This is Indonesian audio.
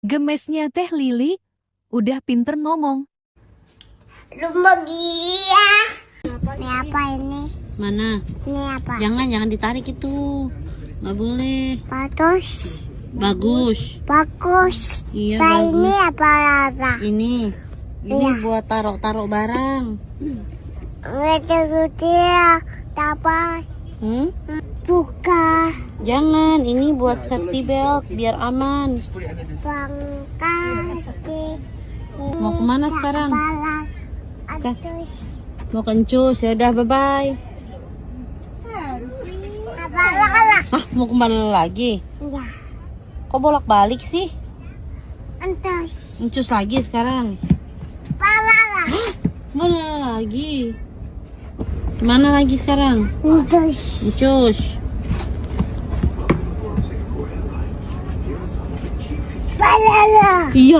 Gemesnya Teh Lili udah pinter ngomong. Lumagia. Ini apa ini? Mana? Ini apa? Jangan ditarik itu. Nggak boleh. Bagus. Bagus. Bagus. Iya, Nah, bagus. ini apa rasa? Ini Iya. buat taruh barang. Nggak dia dapat Hmm? buka Jangan, ini buat safety belt biar aman. bangkai. Mau kemana sekarang? Ke? Atus. Mau kencus, ya udah, bye bye. Apa lah? Ah, mau kembali lagi? Ya. Kok bolak-balik sih? Antus. Kencus lagi sekarang. Pala. Mana lagi? Mana lagi sekarang? Antus. Kencus. Pala. Iya.